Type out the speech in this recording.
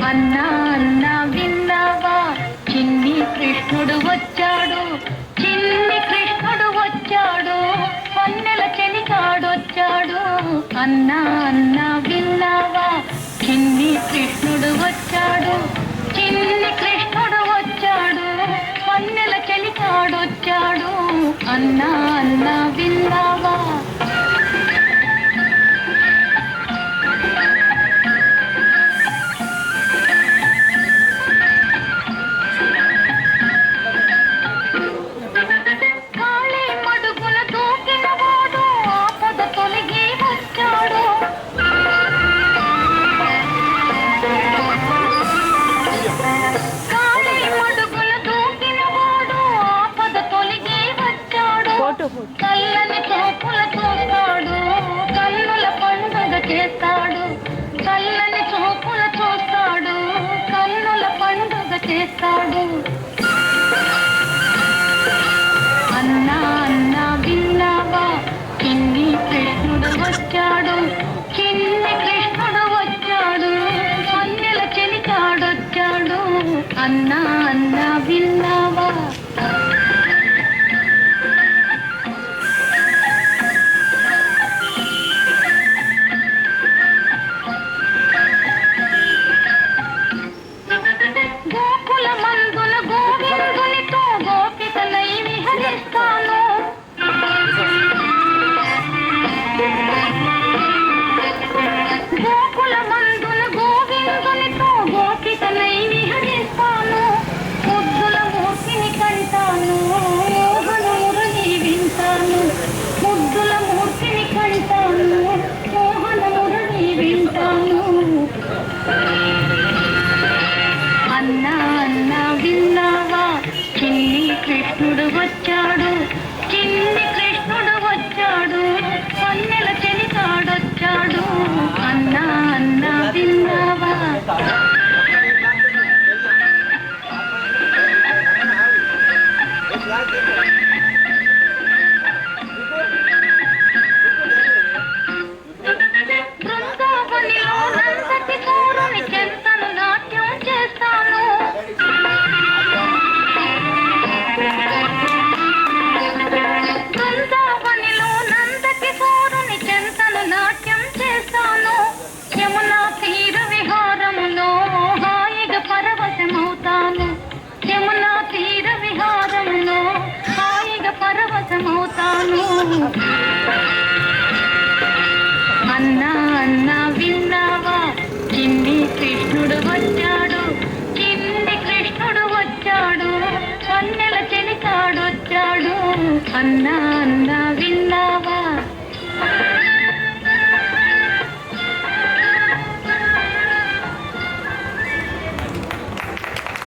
అన్నా అన్నా విన్నావా చిన్ని కృష్ణుడు వచ్చాడు, చిన్ని కృష్ణుడు వచ్చాడు, వన్నెల చెలికాడొచ్చాడు. అన్నా అన్నా విన్నావా చిన్ని కృష్ణుడు వచ్చాడు, చిన్ని కృష్ణుడు వచ్చాడు, వన్నెల చెలికాడొచ్చాడు. అన్నా అన్నా విన్నావా. కళ్ళని చూపుల చూస్తాడు, కన్నుల పండుగ చేస్తాడు. కళ్ళని చూపుల చూస్తాడు, కన్నుల పండుగ చేస్తాడు. అన్నా అన్నా విన్నావా చిన్ని కృష్ణుడు వచ్చాడు, చిన్ని కృష్ణుడు వచ్చాడు, వన్నెల చెలికాడొచ్చాడు. అన్నా అన్నా విన్నావా. అన్నా అన్నా విన్నావా చిన్ని కృష్ణుడు వచ్చాడు, చిన్ని కృష్ణుడు వచ్చాడు, వన్నెల చెలికాడొచ్చాడు. అన్నా అన్నా విన్నావా. బృందావనిలో నందకి కూరని చెంతను నాట్యం చేస్తాను, బృందావనిలో నందకి కూరని చెంతను నాట్యం చేస్తాను. యమునా తీర విహారములో హాయిగా పరవశమవుతాను, యమునా తీర విహారములో హాయిగా పరవశమవుతాను. అన్నా అన్నా విన్నావా చిన్ని కృష్ణుడు వచ్చాడు, చిన్ని కృష్ణుడు వచ్చాడు, వన్నెల చెలికాడొచ్చాడు. అన్నా అన్నా విన్నావా.